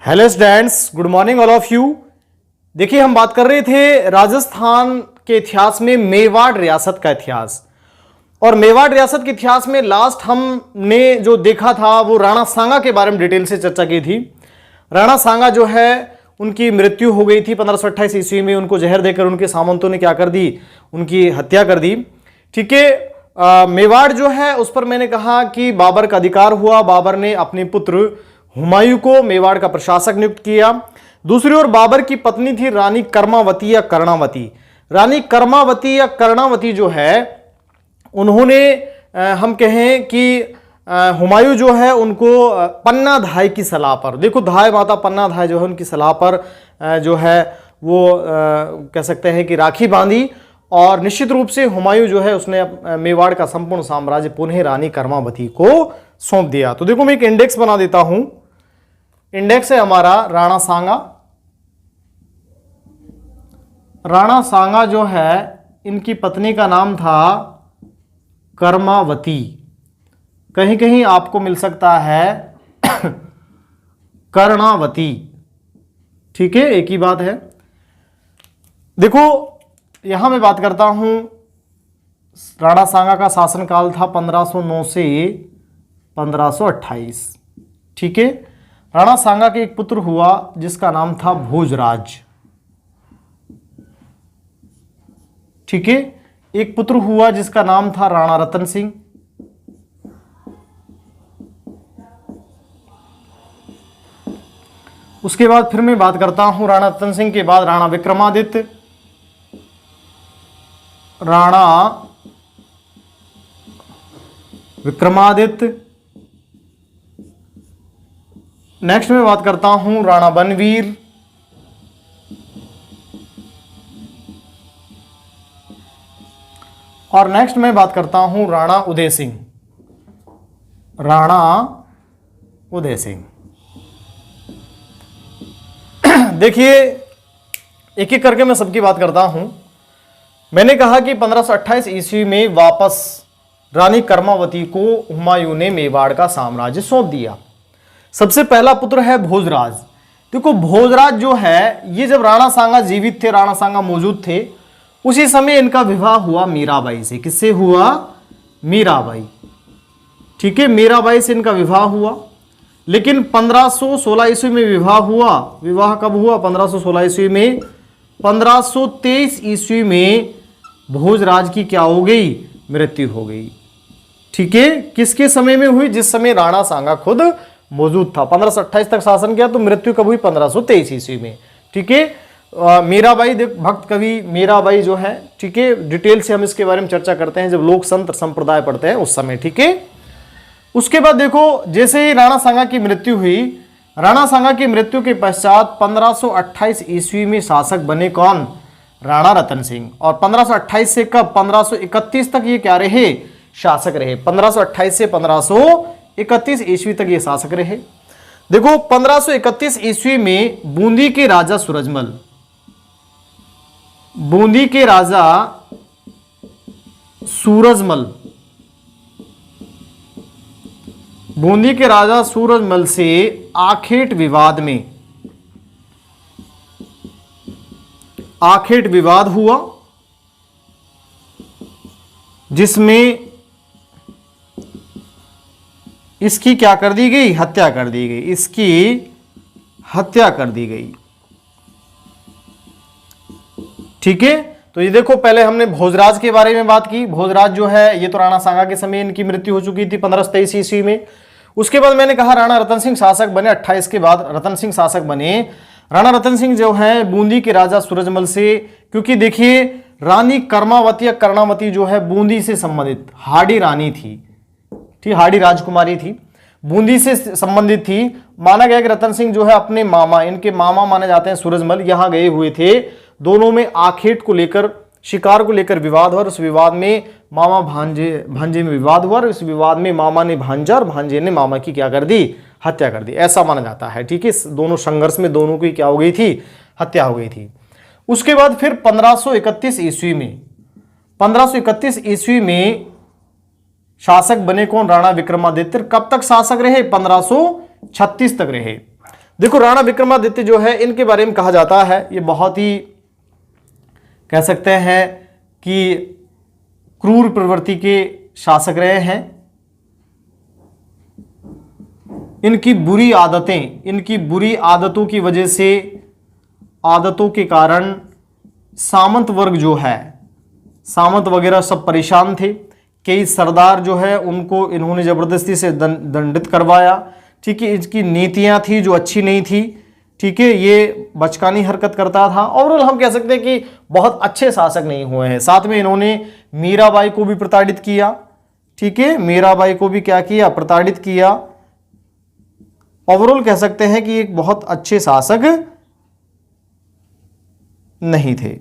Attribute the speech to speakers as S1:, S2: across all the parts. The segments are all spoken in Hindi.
S1: Hello students, good morning all of you. देखिए, हम बात कर रहे थे राजस्थान के इतिहास में मेवाड़ रियासत का इतिहास। और मेवाड़ रियासत के इतिहास में लास्ट हमने जो देखा था वो राणा सांगा के बारे में डिटेल से चर्चा की थी। राणा सांगा जो है उनकी मृत्यु हो गई थी 1528 ईस्वी में। उनको जहर देकर उनके सामंतों ने क्या कर दी, उनकी हत्या कर दी। ठीक है, मेवाड़ जो है उस पर मैंने कहा कि बाबर का अधिकार हुआ। बाबर ने अपने पुत्र हुमायूं को मेवाड़ का प्रशासक नियुक्त किया। दूसरी ओर बाबर की पत्नी थी रानी कर्मावती या कर्णावती। रानी कर्मावती या कर्णावती जो है उन्होंने हम कहें कि हुमायूं जो है उनको पन्ना धाय की सलाह पर, देखो धाय माता पन्ना धाय जो है उनकी सलाह पर जो है वो कह सकते हैं कि राखी बांधी। और निश्चित रूप से हुमायूं जो है उसने मेवाड़ का संपूर्ण साम्राज्य पुनः रानी कर्मावती को सौंप दिया। तो देखो मैं एक इंडेक्स बना देता हूं। इंडेक्स है हमारा राणा सांगा। राणा सांगा जो है इनकी पत्नी का नाम था कर्मावती। कहीं कहीं आपको मिल सकता है कर्णावती। ठीक है, एक ही बात है। देखो यहां मैं बात करता हूं, राणा सांगा का शासनकाल था 1509 से 1528। ठीक है, राणा सांगा के एक पुत्र हुआ जिसका नाम था भोजराज। ठीक है, एक पुत्र हुआ जिसका नाम था राणा रतन सिंह। उसके बाद फिर मैं बात करता हूं राणा रतन सिंह के बाद राणा विक्रमादित्य। राणा विक्रमादित्य। नेक्स्ट में बात करता हूं राणा बनवीर। और नेक्स्ट में बात करता हूं राणा उदय सिंह। राणा उदय सिंह। देखिए एक एक करके मैं सबकी बात करता हूं। मैंने कहा कि 1528 ईस्वी में वापस रानी कर्मावती को हुमायूं ने मेवाड़ का साम्राज्य सौंप दिया। सबसे पहला पुत्र है भोजराज। देखो भोजराज जो है ये जब राणा सांगा जीवित थे, राणा सांगा मौजूद थे, उसी समय इनका विवाह हुआ मीराबाई से। किससे हुआ? मीराबाई। ठीक है, मीराबाई से इनका विवाह हुआ। लेकिन 1516 ईस्वी में विवाह हुआ। विवाह कब हुआ? 1516 ईस्वी में। 1523 ईस्वी में भोजराज की क्या हो गई? मृत्यु हो गई। ठीक है, किसके समय में हुई? जिस समय राणा सांगा खुद मौजूद था। 1528 तक शासन किया, तो मृत्यु कब हुई? 1523 ईस्वी में। ठीक है, मीराबाई, भक्त कवि मीराबाई जो है, ठीक है, डिटेल से हम इसके बारे में चर्चा करते हैं जब लोक संत संप्रदाय पढ़ते हैं उस समय। ठीक है, उसके बाद देखो जैसे ही राणा सांगा की मृत्यु हुई, राणा सांगा की मृत्यु के पश्चात 1528 ईस्वी में शासक बने कौन? राणा रतन सिंह। और 1528 से कब? 1531 तक ये क्या रहे? शासक रहे। 1528 से 1531 ईस्वी तक ये शासक रहे। देखो 1531 ईस्वी में बूंदी के राजा सूरजमल, बूंदी के राजा सूरजमल, बूंदी के राजा सूरजमल से आखेट विवाद में, आखेट विवाद हुआ जिसमें इसकी क्या कर दी गई? हत्या कर दी गई। इसकी हत्या कर दी गई। ठीक है, तो ये देखो पहले हमने भोजराज के बारे में बात की। भोजराज जो है ये तो राणा सांगा के समय इनकी मृत्यु हो चुकी थी 1523 ईस्वी में। उसके बाद मैंने कहा राणा रतन सिंह शासक बने। 28 के बाद रतन सिंह शासक बने। राणा रतन सिंह जो है बूंदी के राजा सूरजमल से, क्योंकि देखिए रानी कर्मावती या कर्णावती जो है बूंदी से संबंधित हाड़ी रानी थी। ठीक, हाड़ी राजकुमारी थी, बूंदी से संबंधित थी। माना गया कि रतन सिंह जो है अपने मामा, इनके मामा माने जाते हैं सूरजमल, यहां गए हुए थे। दोनों में आखेट को लेकर, शिकार को लेकर विवाद हुआ। उस विवाद में मामा भांजे में विवाद हुआ। और इस विवाद में मामा ने भांजा और भांजे ने मामा की क्या कर दी? हत्या कर दी। ऐसा माना जाता है। ठीक है, दोनों संघर्ष में दोनों की क्या हो गई थी? हत्या हो गई थी। उसके बाद फिर 1531 ईस्वी में, 1531 ईस्वी में शासक बने कौन? राणा विक्रमादित्य। कब तक शासक रहे? 1536 तक रहे। देखो राणा विक्रमादित्य जो है, इनके बारे में कहा जाता है ये बहुत ही कह सकते हैं कि क्रूर प्रवृत्ति के शासक रहे हैं। इनकी बुरी आदतों की वजह से, आदतों के कारण सामंत वर्ग जो है, सामंत वगैरह सब परेशान थे। कई सरदार जो है उनको इन्होंने जबरदस्ती से दंडित करवाया। ठीक है, इसकी नीतियां थी जो अच्छी नहीं थी। ठीक है, ये बचकानी हरकत करता था। ओवरऑल हम कह सकते हैं कि बहुत अच्छे शासक नहीं हुए हैं। साथ में इन्होंने मीराबाई को भी प्रताड़ित किया। ठीक है, मीराबाई को भी क्या किया, प्रताड़ित किया। ओवरऑल कह सकते हैं कि एक बहुत अच्छे शासक नहीं थे।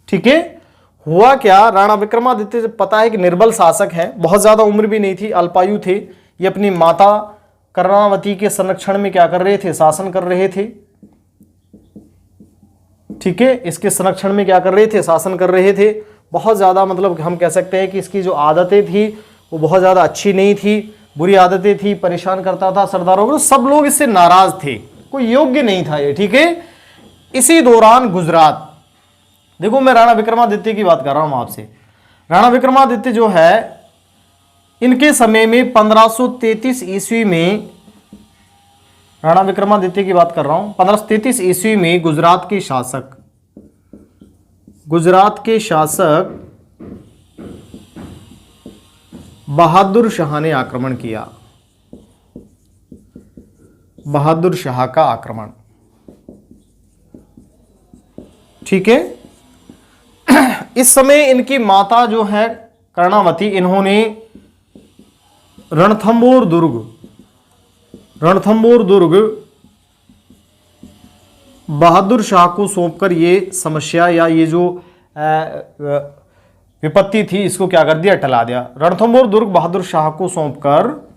S1: ठीक है, हुआ क्या, राणा विक्रमादित्य पता है कि निर्बल शासक हैं, बहुत ज्यादा उम्र भी नहीं थी, अल्पायु थे। ये अपनी माता कर्णावती के संरक्षण में क्या कर रहे थे, शासन कर रहे थे। ठीक है, इसके संरक्षण में क्या कर रहे थे, शासन कर रहे थे। बहुत ज्यादा मतलब हम कह सकते हैं कि इसकी जो आदतें थी वो बहुत ज्यादा अच्छी नहीं थी, बुरी आदतें थी, परेशान करता था सरदारों को। सब लोग इससे नाराज थे, कोई योग्य नहीं था ये। ठीक है, इसी दौरान गुजरात, देखो मैं राणा विक्रमादित्य की बात कर रहा हूं आपसे। राणा विक्रमादित्य जो है, इनके समय में 1533 ईस्वी में, राणा विक्रमादित्य की बात कर रहा हूं, 1533 ईस्वी में गुजरात के शासक बहादुर शाह ने आक्रमण किया। बहादुर शाह का आक्रमण। ठीक है, इस समय इनकी माता जो है कर्णावती, इन्होंने रणथंबोर दुर्ग बहादुर शाह को सौंपकर ये समस्या या ये जो विपत्ति थी इसको क्या कर दिया, टला दिया। रणथंबोर दुर्ग बहादुर शाह को सौंपकर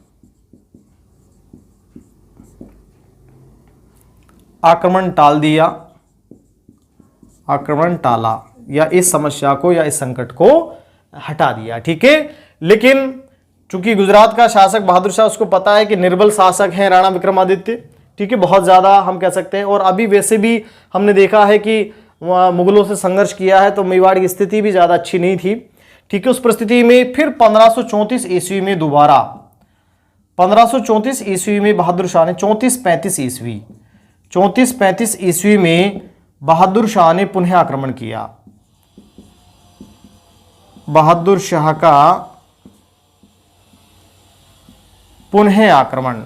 S1: आक्रमण टाल दिया, आक्रमण टाला, या इस समस्या को या इस संकट को हटा दिया। ठीक है, लेकिन चूंकि गुजरात का शासक बहादुर शाह, उसको पता है कि निर्बल शासक हैं राणा विक्रमादित्य। ठीक है, बहुत ज्यादा हम कह सकते हैं। और अभी वैसे भी हमने देखा है कि मुगलों से संघर्ष किया है, तो मेवाड़ की स्थिति भी ज्यादा अच्छी नहीं थी। ठीक है, उस परिस्थिति में फिर 1534 ईस्वी में दोबारा, 1534 ईस्वी में बहादुर शाह ने 34-35 ईस्वी में बहादुर शाह ने पुनः आक्रमण किया। बहादुर शाह का पुनः आक्रमण।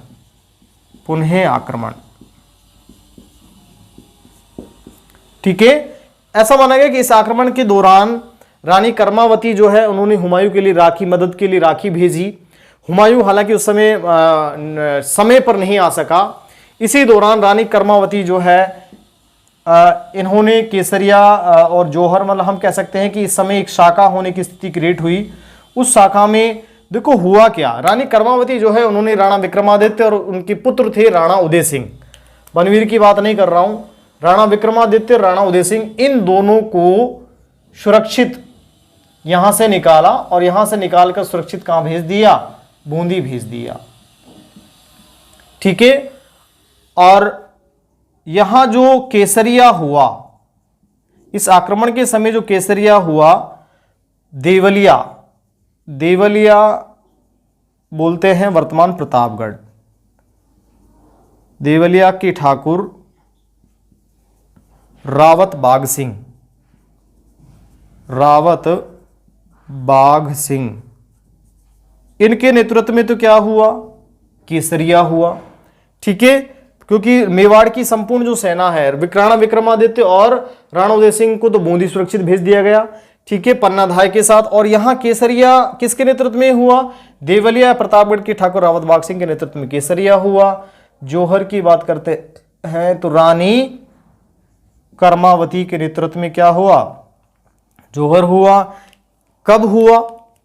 S1: ठीक है, ऐसा माना गया कि इस आक्रमण के दौरान रानी कर्मावती जो है, उन्होंने हुमायूं के लिए मदद के लिए राखी भेजी। हुमायूं हालांकि उस समय पर नहीं आ सका। इसी दौरान रानी कर्मावती जो है, इन्होंने केसरिया और जौहर, मतलब हम कह सकते हैं कि इस समय एक शाखा होने की स्थिति क्रिएट हुई। उस शाखा में देखो हुआ क्या, रानी कर्मावती जो है, उन्होंने राणा विक्रमादित्य और उनके पुत्र थे राणा उदय सिंह, बनवीर की बात नहीं कर रहा हूं, राणा विक्रमादित्य, राणा उदय सिंह, इन दोनों को सुरक्षित यहां से निकाला और यहां से निकालकर सुरक्षित कहां भेज दिया, बूंदी भेज दिया। ठीक है, और यहां जो केसरिया हुआ, इस आक्रमण के समय जो केसरिया हुआ, देवलिया बोलते हैं वर्तमान प्रतापगढ़। देवलिया के ठाकुर रावत बाघ सिंह, इनके नेतृत्व में तो क्या हुआ, केसरिया हुआ। ठीक है, क्योंकि मेवाड़ की संपूर्ण जो सेना है, राणा विक्रमादित्य और राणा उदय सिंह को तो बूंदी सुरक्षित भेज दिया गया। ठीक है, पन्नाधाय के साथ। और यहां केसरिया किसके नेतृत्व में हुआ, देवलिया प्रतापगढ़ के ठाकुर रावत बाघ सिंह के नेतृत्व में केसरिया हुआ। जौहर की बात करते हैं तो रानी कर्मावती के नेतृत्व में क्या हुआ, जौहर हुआ। कब हुआ,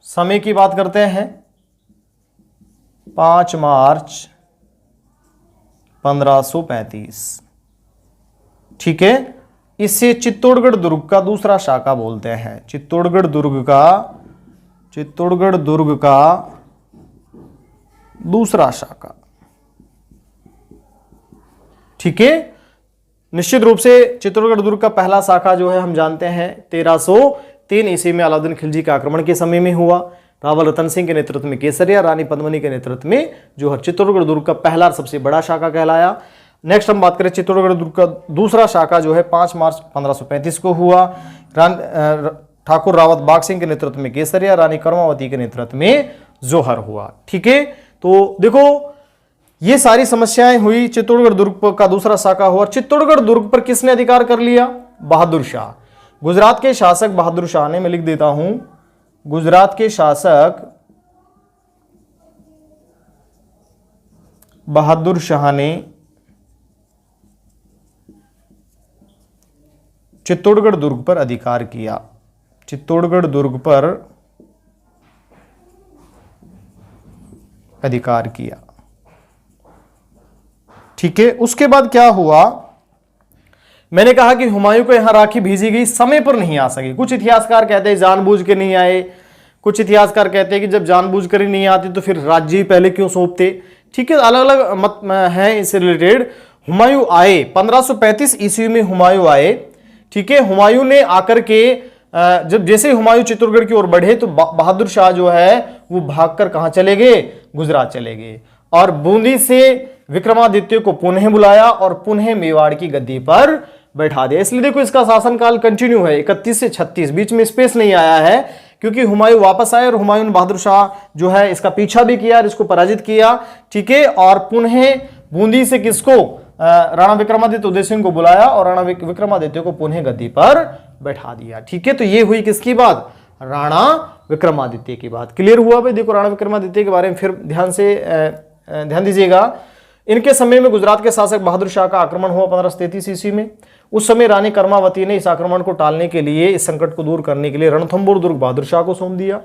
S1: समय की बात करते हैं, 5 मार्च 1535। ठीक है, इसे चित्तौड़गढ़ दुर्ग का दूसरा शाखा बोलते हैं। चित्तौड़गढ़ दुर्ग का दूसरा शाखा। ठीक है। निश्चित रूप से चित्तौड़गढ़ दुर्ग का पहला शाखा जो है हम जानते हैं 1303 ईस्वी में अलाउद्दीन खिलजी के आक्रमण के समय में हुआ। रावल रतन सिंह के नेतृत्व में केसरिया, रानी पद्मिनी के नेतृत्व में जो है चित्तौड़गढ़ दुर्ग का पहला और सबसे बड़ा शाखा कहलाया। नेक्स्ट हम बात करें चित्तौड़गढ़ दुर्ग का दूसरा शाखा जो है 5 मार्च 1535 को हुआ। ठाकुर रावत बाग सिंह के नेतृत्व में केसरिया, रानी कर्मावती के नेतृत्व में जोहर हुआ। ठीक है, तो देखो ये सारी समस्याएं हुई। चित्तौड़गढ़ दुर्ग का दूसरा शाखा हुआ। चित्तौड़गढ़ दुर्ग पर किसने अधिकार कर लिया? बहादुर शाह। गुजरात के शासक बहादुर शाह ने, मैं लिख देता हूं, गुजरात के शासक बहादुर शाह ने चित्तौड़गढ़ दुर्ग पर अधिकार किया। चित्तौड़गढ़ दुर्ग पर अधिकार किया। ठीक है, उसके बाद क्या हुआ? मैंने कहा कि हुमायूं को यहां राखी भेजी गई, समय पर नहीं आ सके। कुछ इतिहासकार कहते हैं जानबूझ के नहीं आए, कुछ इतिहासकार कहते हैं कि जब जानबूझ कर ही नहीं आते तो फिर राज्य ही पहले क्यों सौंपते। ठीक है, अलग अलग मत हैं इससे रिलेटेड। हुमायूं आए 1535 ईस्वी में, हुमायूं आए। ठीक है, हुमायूं ने आकर के जब जैसे हुमायूं चित्तौड़गढ़ की ओर बढ़े तो बहादुर शाह जो है वो भागकर कहां चले गए? गुजरात चले गए और बूंदी से विक्रमादित्य को पुनः बुलाया और पुनः मेवाड़ की गद्दी पर बैठा दिया। इसलिए देखो इसका शासनकाल कंटिन्यू है 31 से 36, बीच में स्पेस नहीं आया है क्योंकि हुमायूं वापस आए और हुमायूं ने बहादुर शाह जो है इसका पीछा भी किया और इसको पराजित किया। ठीक है, और पुनः बूंदी से किसको? राणा विक्रमादित्य उदय सिंह को बुलाया और राणा विक्रमादित्य को पुनः गद्दी पर बैठा दिया। ठीक है, तो ये हुई किसकी बात? राणा विक्रमादित्य की बात। क्लियर हुआ भाई? देखो राणा विक्रमादित्य के बारे में फिर ध्यान दीजिएगा। इनके समय में गुजरात के शासक बहादुर शाह का आक्रमण हुआ 1533 ईस्वी में। उस समय रानी कर्मावती ने इस आक्रमण को टालने के लिए, इस संकट को दूर करने के लिए रणथंभौर दुर्ग बहादुर शाह को सौंप दिया।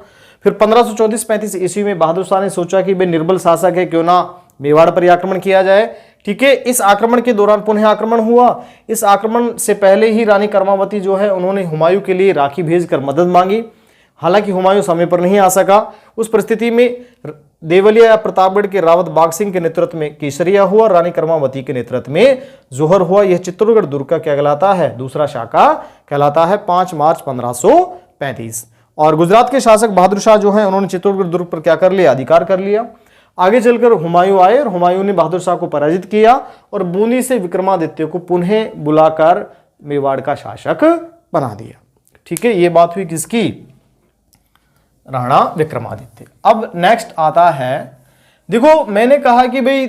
S1: फिर 1534-35 ईस्वी में बहादुर शाह ने सोचा कि वे निर्बल शासक है, क्यों ना मेवाड़ पर आक्रमण किया जाए। ठीक है, इस आक्रमण के दौरान पुनः आक्रमण हुआ। इस आक्रमण से पहले ही रानी कर्मावती जो है उन्होंने हुमायूं के लिए राखी भेजकर मदद मांगी। हालांकि हुमायूं समय पर नहीं आ सका। उस परिस्थिति में देवलिया या प्रतापगढ़ के रावत बाग सिंह के नेतृत्व में केसरिया हुआ, रानी कर्मावती के नेतृत्व में जोहर हुआ। यह चित्तौड़गढ़ दुर्ग का क्या कहलाता है? दूसरा शाखा कहलाता है 5 मार्च 1535। और गुजरात के शासक बहादुर शाह जो है उन्होंने चित्तौड़गढ़ दुर्ग पर क्या कर लिया? अधिकार कर लिया। आगे चलकर हुमायूं आए और हुमायूं ने बहादुर शाह को पराजित किया और बूंदी से विक्रमादित्य को पुनः बुलाकर मेवाड़ का शासक बना दिया। ठीक है, ये बात हुई किसकी? राणा विक्रमादित्य। अब नेक्स्ट आता है, देखो मैंने कहा कि भाई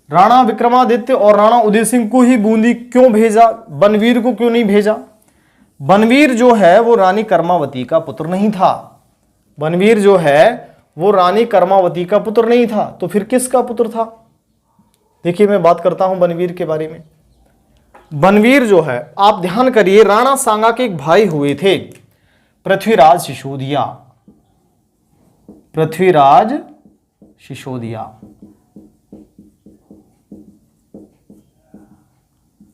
S1: राणा विक्रमादित्य और राणा उदय सिंह को ही बूंदी क्यों भेजा, बनवीर को क्यों नहीं भेजा? बनवीर जो है वो रानी कर्मावती का पुत्र नहीं था। बनवीर जो है वो रानी कर्मावती का पुत्र नहीं था, तो फिर किसका पुत्र था? देखिए मैं बात करता हूं बनवीर के बारे में। बनवीर जो है, आप ध्यान करिए, राणा सांगा के एक भाई हुए थे पृथ्वीराज सिसोदिया। पृथ्वीराज सिसोदिया।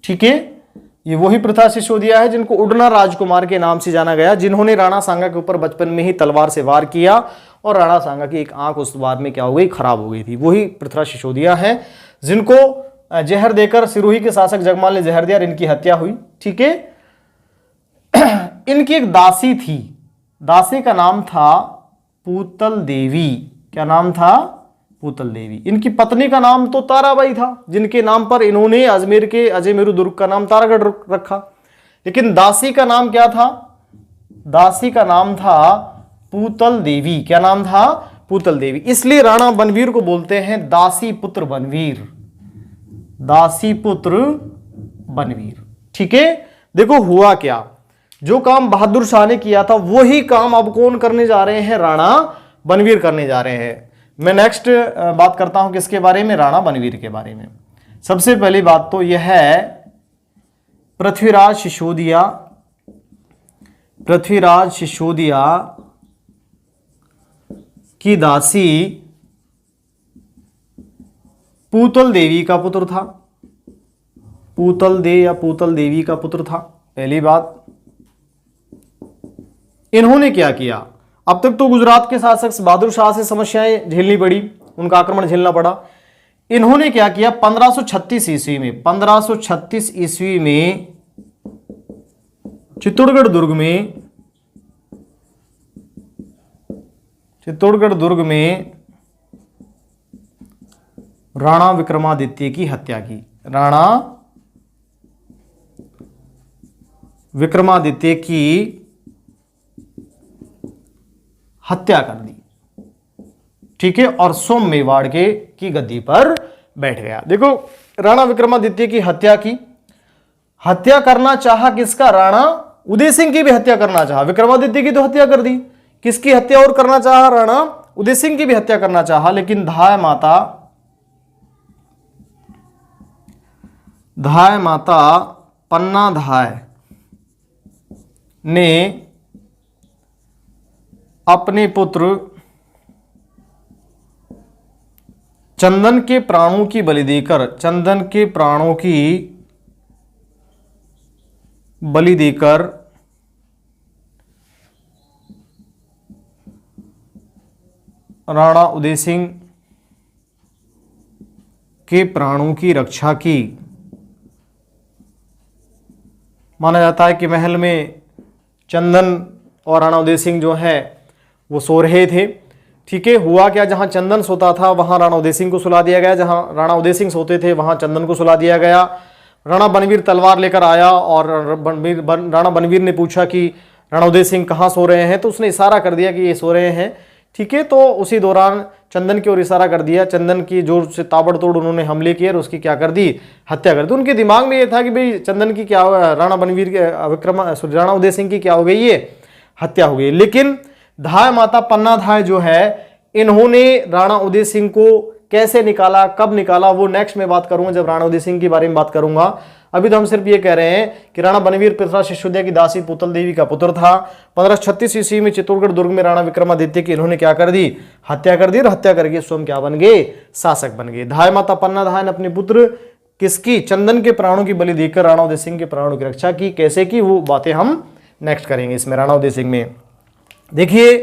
S1: ठीक है, ये वही पृथ्वीराज सिसोदिया है जिनको उड़ना राजकुमार के नाम से जाना गया, जिन्होंने राणा सांगा के ऊपर बचपन में ही तलवार से वार किया और राणा सांगा की एक आंख उस वार में क्या हो गई? खराब हो गई थी। वही पृथ्वीराज सिसोदिया है जिनको जहर देकर सिरोही के शासक जगमाल ने जहर दिया और इनकी हत्या हुई। ठीक है, इनकी एक दासी थी, दासी का नाम था पूतल देवी। क्या नाम था? पूतल देवी। इनकी पत्नी का नाम तो ताराबाई था, जिनके नाम पर इन्होंने अजमेर के अजय मेरू दुर्ग का नाम तारागढ़ रखा। लेकिन दासी का नाम क्या था? दासी का नाम था पूतल देवी। क्या नाम था? पूतल देवी। इसलिए राणा बनवीर को बोलते हैं दासी पुत्र बनवीर। दासी पुत्र बनवीर। ठीक है, देखो हुआ क्या, जो काम बहादुर शाह ने किया था वही काम अब कौन करने जा रहे हैं? राणा बनवीर करने जा रहे हैं। मैं नेक्स्ट बात करता हूं किसके बारे में? राणा बनवीर के बारे में। सबसे पहली बात तो यह है पृथ्वीराज सिसोदिया। पृथ्वीराज सिसोदिया की दासी पूतल देवी का पुत्र था। पूतल दे या पूतल देवी का पुत्र था। पहली बात, इन्होंने क्या किया? अब तक तो गुजरात के शासक बहादुर शाह से समस्याएं झेलनी पड़ी, उनका आक्रमण झेलना पड़ा। इन्होंने क्या किया 1536 ईस्वी में, 1536 ईस्वी में चित्तौड़गढ़ दुर्ग में राणा विक्रमादित्य की हत्या की। राणा विक्रमादित्य की हत्या कर दी, ठीक है, और सोम मेवाड़ की गद्दी पर बैठ गया। देखो, राणा विक्रमादित्य की हत्या की, हत्या करना चाहा किसका? राणा उदय सिंह की भी हत्या करना चाहा। विक्रमादित्य की तो हत्या कर दी, किसकी हत्या और करना चाहा? राणा उदय सिंह की भी हत्या करना चाहा, लेकिन धाय माता पन्ना धाय ने अपने पुत्र चंदन के प्राणों की बलि देकर, राणा उदय सिंह के प्राणों की रक्षा की। माना जाता है कि महल में चंदन और राणा उदय सिंह जो है वो सो रहे थे, ठीक है। हुआ क्या, जहां चंदन सोता था वहां राणा उदय सिंह को सुला दिया गया, जहां राणा उदय सिंह सोते थे वहां चंदन को सुला दिया गया। राणा बनवीर तलवार लेकर आया और राणा बनवीर ने पूछा कि राणा उदय सिंह कहाँ सो रहे हैं, तो उसने इशारा कर दिया कि ये सो रहे हैं, ठीक है। तो उसी दौरान चंदन की ओर इशारा कर दिया, चंदन की जोर से ताबड़तोड़ उन्होंने हमले किए और उसकी क्या कर दी? हत्या कर दी। उनके दिमाग में ये था कि भाई चंदन की क्या, राणा उदय सिंह की क्या हो गई? ये हत्या हो गई। लेकिन धाय माता पन्ना धाय जो है, इन्होंने राणा उदय सिंह को कैसे निकाला, कब निकाला, वो नेक्स्ट में बात करूंगा जब राणा उदय सिंह के बारे में बात करूंगा। अभी तो हम सिर्फ ये कह रहे हैं कि राणा बनवीर पृथ्वी शिशुद्या की दासी पुतल देवी का पुत्र था। 1536 ईस्वी में चित्तौड़गढ़ दुर्ग में राणा विक्रमादित्य की इन्होंने क्या कर दी? हत्या कर दी, और हत्या करके स्वयं क्या बन गए? शासक बन गए। धाय माता पन्ना धाय ने अपने पुत्र किसकी? चंदन के प्राणों की बलि देकर राणा उदय सिंह के प्राणों की रक्षा की। कैसे की, वो बातें हम नेक्स्ट करेंगे इसमें। राणा उदय सिंह में देखिए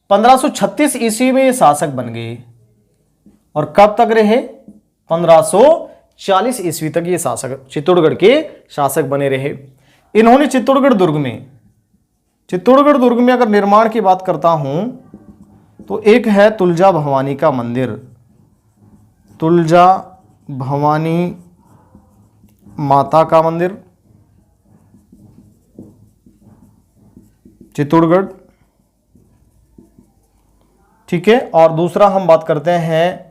S1: 1536 ईस्वी में ये शासक बन गए और कब तक रहे? 1540 ईस्वी तक ये शासक, चित्तौड़गढ़ के शासक बने रहे। इन्होंने चित्तौड़गढ़ दुर्ग में अगर निर्माण की बात करता हूं तो एक है तुलजा भवानी का मंदिर, तुलजा भवानी माता का मंदिर चित्तौड़गढ़, ठीक है। और दूसरा हम बात करते हैं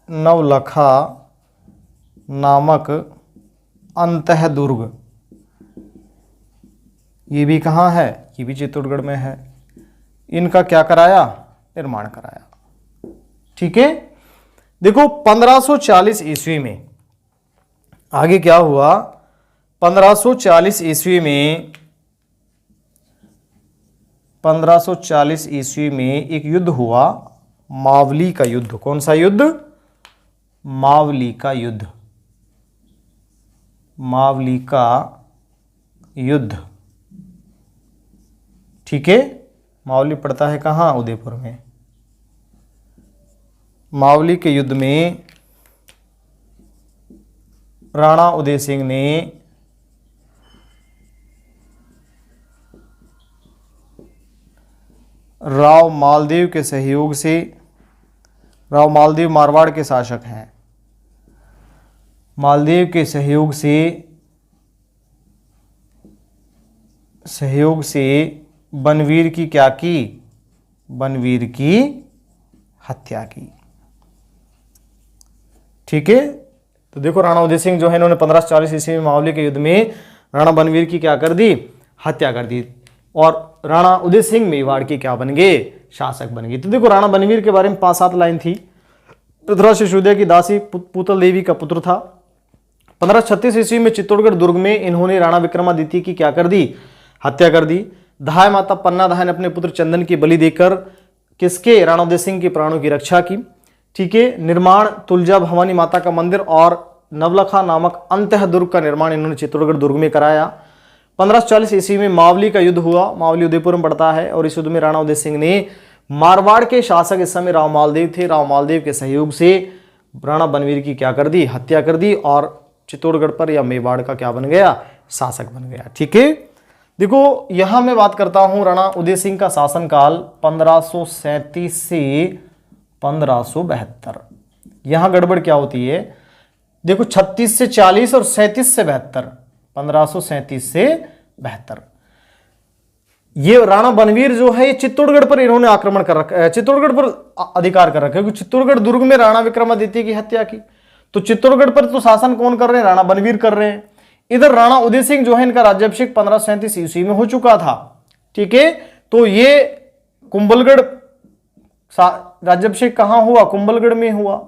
S1: नवलखा नामक अंतः दुर्ग। ये भी कहाँ है? ये भी चित्तौड़गढ़ में है। इनका क्या कराया? निर्माण कराया, ठीक है। देखो 1540 ईस्वी में आगे क्या हुआ? 1540 ईस्वी में एक युद्ध हुआ, मावली का युद्ध। कौन सा युद्ध? मावली का युद्ध, ठीक है। मावली पड़ता है कहाँ? उदयपुर में। मावली के युद्ध में राणा उदय सिंह ने राव मालदेव के सहयोग से, राव मालदेव मारवाड़ के शासक हैं, मालदेव के सहयोग से बनवीर की क्या की? बनवीर की हत्या की, ठीक है। तो देखो राणा उदय सिंह जो है इन्होंने 1540 ईस्वी में मावली के युद्ध में राणा बनवीर की क्या कर दी? हत्या कर दी, और राणा उदय सिंह मेवाड़ के क्या बन गए? शासक बन गए। तो देखो राणा बनवीर के बारे में 5-7 लाइन थी। पृथ्वी शिशुद्या की दासी पुतल देवी का पुत्र था। 1536 ईस्वी में चित्तौड़गढ़ दुर्ग में इन्होंने राणा विक्रमादित्य की क्या कर दी? हत्या कर दी। धाय माता पन्ना धाय ने अपने पुत्र चंदन की बलि देकर किसके? राणा उदय सिंह के प्राणों की रक्षा की, ठीक है। निर्माण तुलजा भवानी माता का मंदिर और नवलखा नामक अंतः दुर्ग का निर्माण इन्होंने चित्तौड़गढ़ दुर्ग में कराया। 1540 ईस्वी में मावली का युद्ध हुआ, मावली उदयपुर में पड़ता है, और इस युद्ध में राणा उदय सिंह ने मारवाड़ के शासक इस समय राव मालदेव थे। राव मालदेव के सहयोग से राणा बनवीर की क्या कर दी, हत्या कर दी और चित्तौड़गढ़ पर या मेवाड़ का क्या बन गया, शासक बन गया। ठीक है, देखो यहां मैं बात करता हूं राणा उदय सिंह का शासनकाल 1537 से 1572। यहां गड़बड़ क्या होती है, देखो 36 से 40 और 37 से 72, 1537 से 72। ये राणा बनवीर जो है ये चित्तौड़गढ़ पर इन्होंने आक्रमण कर रखा है, चित्तौड़गढ़ पर अधिकार कर रखा है, क्योंकि चित्तौड़गढ़ दुर्ग में राणा विक्रमादित्य की हत्या की। तो चित्तौड़गढ़ पर तो शासन कौन कर रहे हैं, राणा बनवीर कर रहे हैं। इधर राणा उदय सिंह जो है इनका राज्याभिषेक 1537 ईस्वी में हो चुका था। ठीक है, तो ये कुंभलगढ़ राज्याभिषेक कहां हुआ, कुंभलगढ़ में हुआ।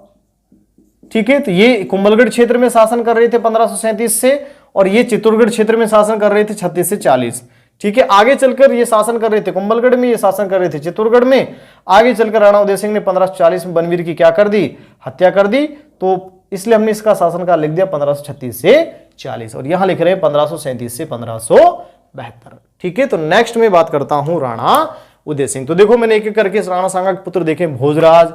S1: ठीक है, तो ये कुंभलगढ़ क्षेत्र में शासन कर रहे थे 1537 से, और ये चित्तौड़गढ़ क्षेत्र में शासन कर रहे थे 36 से 40। ठीक है, आगे चलकर ये शासन कर रहे थे कुंभलगढ़ में, ये शासन कर रहे थे चित्तौड़गढ़ में। आगे चलकर राणा उदय सिंह ने 1540 में बनवीर की क्या कर दी, हत्या कर दी। तो इसलिए हमने इसका शासनकाल लिख दिया 1536 से 40, और यहां लिख रहे हैं 1537 से 1572। ठीक है, तो नेक्स्ट में बात करता हूं राणा उदय सिंह। तो देखो मैंने एक एक करके राणा सांगा के पुत्र देखे, भोजराज,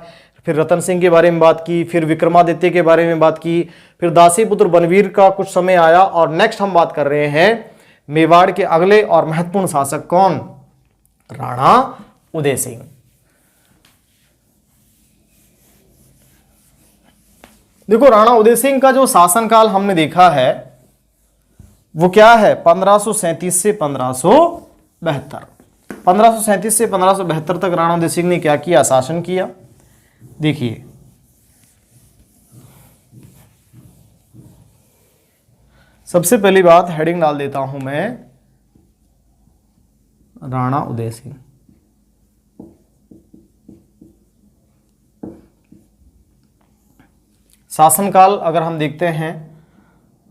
S1: फिर रतन सिंह के बारे में बात की, फिर विक्रमादित्य के बारे में बात की, फिर दासी पुत्र बनवीर का कुछ समय आया, और नेक्स्ट हम बात कर रहे हैं मेवाड़ के अगले और महत्वपूर्ण शासक कौन, राणा उदय सिंह। देखो राणा उदय सिंह का जो शासनकाल हमने देखा है वो क्या है, 1537 से 1572। 1537 से 1572 तक राणा उदय सिंह ने क्या किया, शासन किया। देखिए सबसे पहली बात हेडिंग डाल देता हूं मैं, राणा उदय सिंह। शासनकाल अगर हम देखते हैं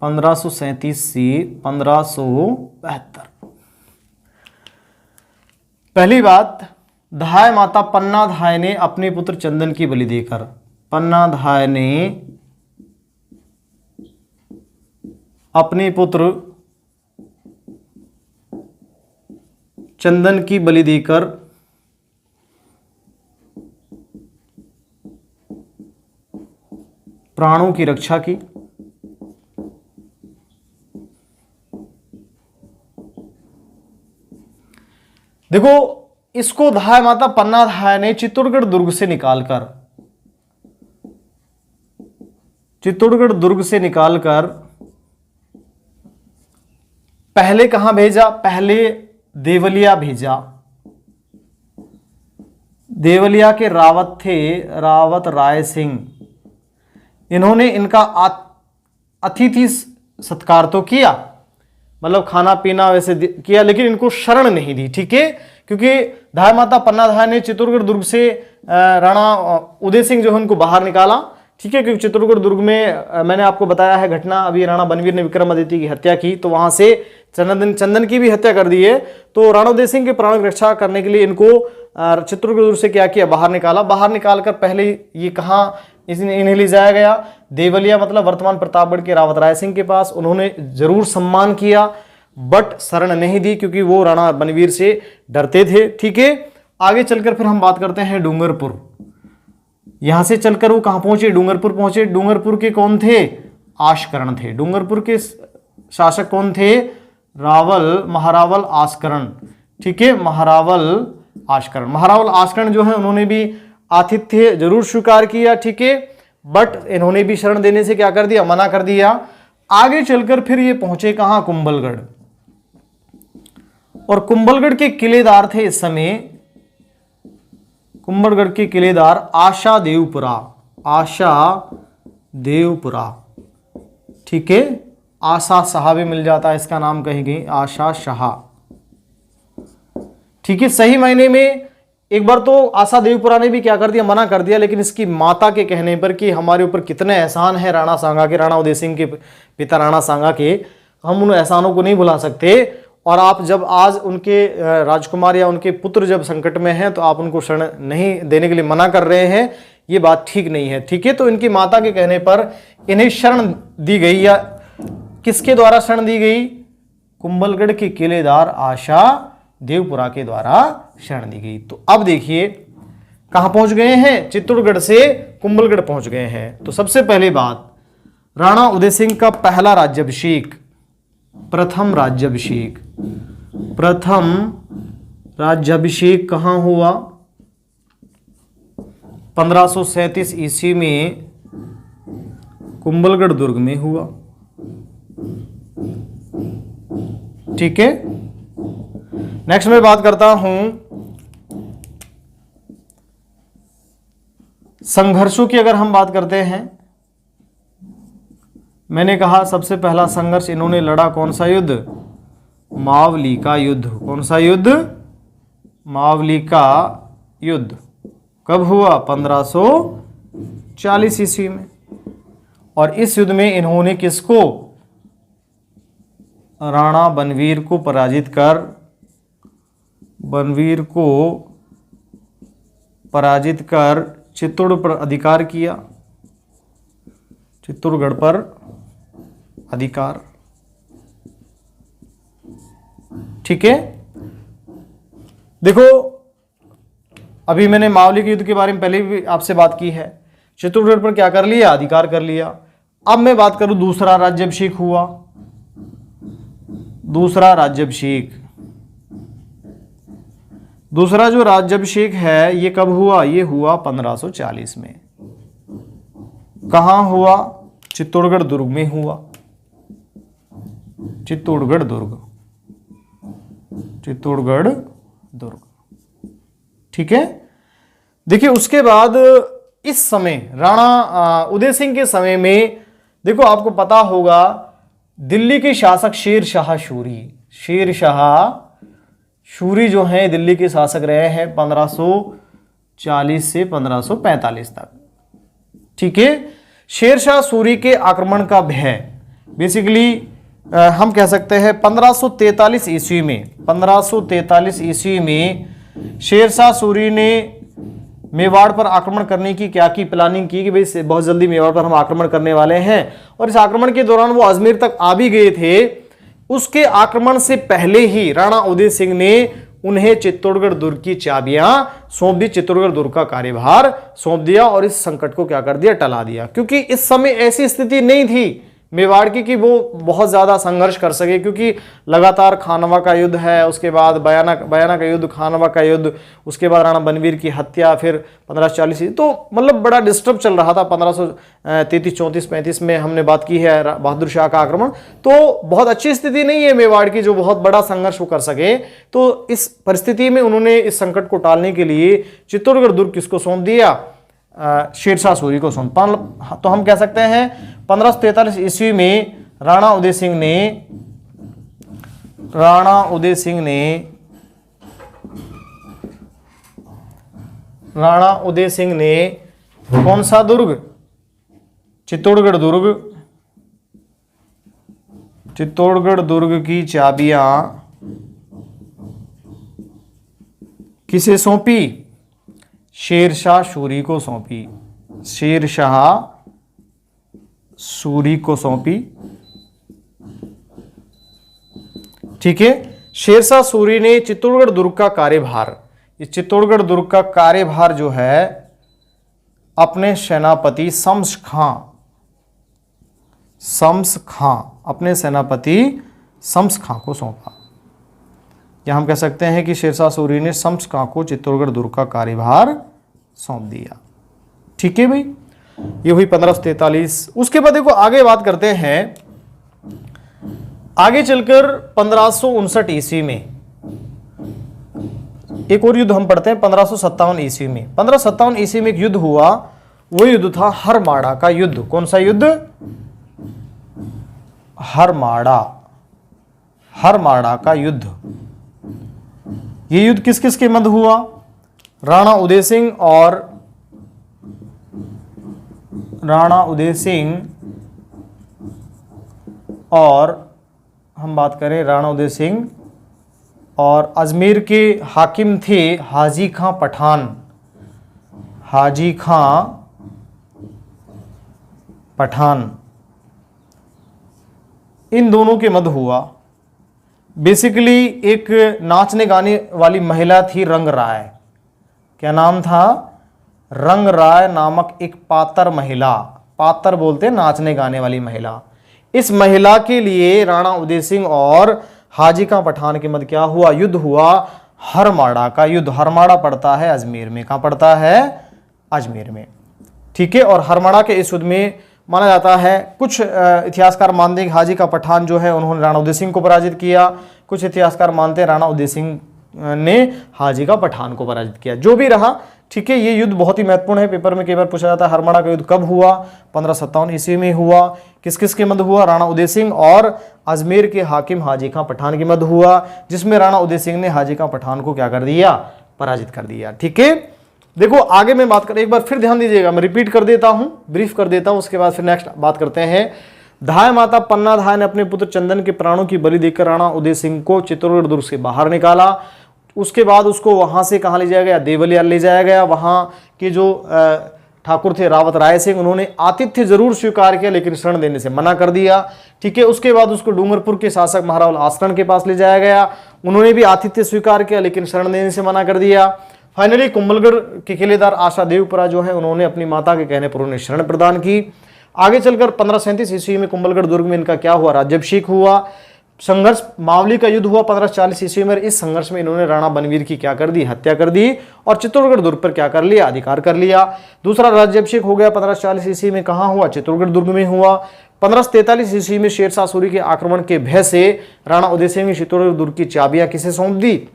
S1: 1537 से 1572। पहली बात, धाय माता पन्ना धाय ने अपने पुत्र चंदन की बलि देकर, पन्ना धाय ने अपने पुत्र चंदन की बलि देकर प्राणों की रक्षा की। देखो इसको धाय माता पन्ना धाय ने चित्तौड़गढ़ दुर्ग से निकालकर पहले कहां भेजा, पहले देवलिया भेजा। देवलिया के रावत थे, रावत राय सिंह। इन्होंने इनका अतिथि सत्कार तो किया, मतलब खाना पीना वैसे किया, लेकिन इनको शरण नहीं दी। ठीक है, क्योंकि धाय माता पन्ना धाय ने चित्तौड़गढ़ दुर्ग से राणा उदय सिंह जो है उनको बाहर निकाला। ठीक है, क्योंकि चित्तौड़गढ़ दुर्ग में मैंने आपको बताया है घटना, अभी राणा बनवीर ने विक्रमादित्य की हत्या की, तो वहां से चंदन की भी हत्या कर दी है। तो राणा उदय सिंह के प्राणों की रक्षा करने के लिए इनको चित्तौड़गढ़ दुर्ग से क्या किया, बाहर निकाला। बाहर निकालकर पहले ये कहाँ इन्हें ले जाया गया, देवलिया, मतलब वर्तमान प्रतापगढ़ के रावत राय सिंह के पास। उन्होंने जरूर सम्मान किया बट शरण नहीं दी, क्योंकि वो राणा बनवीर से डरते थे। ठीक है, आगे चलकर फिर हम बात करते हैं डूंगरपुर। यहां से चलकर वो कहां पहुंचे, डूंगरपुर पहुंचे। डूंगरपुर के कौन थे, आशकरण थे। डूंगरपुर के शासक कौन थे, महारावल आस्करण। ठीक है, महारावल आस्करण जो है उन्होंने भी आतिथ्य जरूर स्वीकार किया। ठीक है, बट इन्होंने भी शरण देने से क्या कर दिया, मना कर दिया। आगे चलकर फिर ये पहुंचे कहां, कुंभलगढ़। और कुंभलगढ़ के किलेदार थे इस समय, कुंभलगढ़ के किलेदार आशा देवपुरा। ठीक है, आशा शाह भी मिल जाता है इसका नाम कहीं कहीं, आशा शाह। ठीक है, सही मायने में एक बार तो आशा देवपुरा ने भी क्या कर दिया, मना कर दिया, लेकिन इसकी माता के कहने पर कि हमारे ऊपर कितने एहसान है राणा सांगा के, राणा उदय सिंह के पिता राणा सांगा के, हम उन एहसानों को नहीं भुला सकते। और आप जब आज उनके राजकुमार या उनके पुत्र जब संकट में हैं तो आप उनको शरण नहीं देने के लिए मना कर रहे हैं, ये बात ठीक नहीं है। ठीक है, तो इनकी माता के कहने पर इन्हें शरण दी गई, या किसके द्वारा शरण दी गई, कुंभलगढ़ के किलेदार आशा देवपुरा के द्वारा शरण दी गई। तो अब देखिए कहां पहुंच गए हैं? चित्तौड़गढ़ से कुंभलगढ़ पहुंच गए हैं। तो सबसे पहली बात, राणा उदय सिंह का पहला राज्याभिषेक, प्रथम राज्याभिषेक कहां हुआ? 1537 ईस्वी में कुंभलगढ़ दुर्ग में हुआ। ठीक है, नेक्स्ट मैं बात करता हूं संघर्षों की। अगर हम बात करते हैं, मैंने कहा सबसे पहला संघर्ष इन्होंने लड़ा, कौन सा युद्ध? मावली का युद्ध। कौन सा युद्ध? मावली का युद्ध। कब हुआ? 1540 ईस्वी में। और इस युद्ध में इन्होंने किसको? राणा बनवीर को पराजित कर चित्तौड़ पर अधिकार किया, चित्तौड़गढ़ पर अधिकार। ठीक है, देखो अभी मैंने मावली के युद्ध के बारे में पहले भी आपसे बात की है। चित्तौड़गढ़ पर क्या कर लिया? अधिकार कर लिया। अब मैं बात करूं दूसरा राज्याभिषेक हुआ। दूसरा राज्याभिषेक, दूसरा जो राज्याभिषेक है ये कब हुआ? ये हुआ 1540 में। कहां हुआ? चित्तौड़गढ़ दुर्ग में हुआ। चित्तौड़गढ़ दुर्ग। ठीक है, देखिए उसके बाद इस समय राणा उदय सिंह के समय में, देखो आपको पता होगा दिल्ली के शासक शेर शाह शूरी जो हैं दिल्ली के शासक रहे हैं 1540 से 1545 तक। ठीक है, शेर शाह सूरी के आक्रमण का भय, बेसिकली हम कह सकते हैं 1543 ईस्वी में शेर शाह सूरी ने मेवाड़ पर आक्रमण करने की क्या की प्लानिंग की कि भाई बहुत जल्दी मेवाड़ पर हम आक्रमण करने वाले हैं। और इस आक्रमण के दौरान वो अजमेर तक आ भी गए थे। उसके आक्रमण से पहले ही राणा उदय सिंह ने उन्हें चित्तौड़गढ़ दुर्ग की चाबियां सौंप दी, चित्तौड़गढ़ दुर्ग का कार्यभार सौंप दिया और इस संकट को क्या कर दिया? टला दिया। क्योंकि इस समय ऐसी स्थिति नहीं थी मेवाड़ की कि वो बहुत ज्यादा संघर्ष कर सके, क्योंकि लगातार खानवा का युद्ध है, उसके बाद बयाना का युद्ध, खानवा का युद्ध, उसके बाद राणा बनवीर की हत्या, फिर 1540, तो मतलब बड़ा डिस्टर्ब चल रहा था। 1533, 34, 35 में हमने बात की है बहादुर शाह का आक्रमण। तो बहुत अच्छी स्थिति नहीं है मेवाड़ की जो बहुत बड़ा संघर्ष वो कर सके। तो इस परिस्थिति में उन्होंने इस संकट को टालने के लिए चित्तौड़गढ़ दुर्ग किसको सौंप दिया? शेर शाह सूरी को सौंप। तो हम कह सकते हैं 1543 ईस्वी में राणा उदय सिंह ने कौन सा दुर्ग? चित्तौड़गढ़ दुर्ग की चाबियां किसे सौंपी? शेर शाह सूरी को सौंपी। ठीक है, शेर शाह सूरी ने चित्तौड़गढ़ दुर्ग का कार्यभार, इस चित्तौड़गढ़ दुर्ग का कार्यभार जो है अपने सेनापति शम्स खां को सौंपा। या हम कह सकते हैं कि शेर शाह सूरी ने शम्स खां को चित्तौड़गढ़ दुर्ग का कार्यभार सौंप दिया। ठीक है भाई, ये हुई 1543। उसके बाद देखो आगे बात करते हैं, आगे चलकर 1559 ईस्वी में एक और युद्ध हम पढ़ते हैं। 1557 ईस्वी में 1557 ईस्वी में एक युद्ध हुआ, वो युद्ध था हरमाड़ा का युद्ध। कौन सा युद्ध? हरमाड़ा का युद्ध। ये युद्ध किस किस के मध्य हुआ? राणा उदय सिंह और हम बात करें राणा उदय सिंह और अजमेर के हाकिम थे हाजी खां पठान, इन दोनों के मध्य हुआ। बेसिकली एक नाचने गाने वाली महिला थी रंग राय। क्या नाम था? रंग राय नामक एक पातर महिला, पातर बोलते हैं नाचने गाने वाली महिला, इस महिला के लिए राणा उदय सिंह और हाजी का पठान के मध्य क्या हुआ? युद्ध हुआ, हरमाड़ा का युद्ध। हरमाड़ा पड़ता है अजमेर में। कहां पड़ता है? अजमेर में। ठीक है। और हरमाड़ा के इस युद्ध में माना जाता है, कुछ इतिहासकार मानते हैं कि हाजी का पठान जो है उन्होंने राणा उदय सिंह को पराजित किया, कुछ इतिहासकार मानते हैं राणा उदय सिंह ने हाजी का पठान को पराजित किया। जो भी रहा, ठीक है, ये युद्ध बहुत ही महत्वपूर्ण है, पेपर में कई बार पूछा जाता है। हरमाड़ा का युद्ध कब हुआ? 1557 ईस्वी में हुआ। किस किस के मध्य हुआ? राणा उदय सिंह और अजमेर के हाकिम हाजी का पठान के मध्य हुआ, जिसमें राणा उदय सिंह ने हाजी का पठान को क्या कर दिया? पराजित कर दिया। ठीक है। देखो आगे मैं बात कर, एक बार फिर ध्यान दीजिएगा, मैं रिपीट कर देता हूं, ब्रीफ कर देता हूं, उसके बाद फिर नेक्स्ट बात करते हैं। धाय माता पन्ना धाय ने अपने पुत्र चंदन के प्राणों की बलि देकर राणा उदय सिंह को चित्तौड़गढ़ दुर्ग से बाहर निकाला। उसके बाद उसको वहां से कहां ले जाया गया? देवलिया ले जाया गया। वहां के जो ठाकुर थे रावत राय सिंह, उन्होंने आतिथ्य जरूर स्वीकार किया लेकिन शरण देने से मना कर दिया। ठीक है। उसके बाद उसको डूंगरपुर के शासक महारावल आसकरण के पास ले जाया गया, उन्होंने भी आतिथ्य स्वीकार किया लेकिन शरण देने से मना कर दिया। फाइनली कुंभलगढ़ के किलेदार आशा देवपुरा जो है, उन्होंने अपनी माता के कहने पर उन्हें शरण प्रदान की। आगे चलकर 1537 ईस्वी में कुंभलगढ़ दुर्ग में इनका क्या हुआ? राज्याभिषेक हुआ। संघर्ष, मावली का युद्ध हुआ 1540 ईस्वी में। इस संघर्ष में इन्होंने राणा बनवीर की क्या कर दी? हत्या कर दी और चित्तौड़गढ़ दुर्ग पर क्या कर लिया? अधिकार कर लिया। दूसरा राज्याभिषेक हो गया 1540 ईस्वी में। कहां हुआ? चित्तौड़गढ़ दुर्ग में हुआ। 1543 ईस्वी में शेरशाह सूरी के आक्रमण के भय से राणा उदय सिंह ने चित्तौड़गढ़ दुर्ग की चाबियां किसे सौंप दी?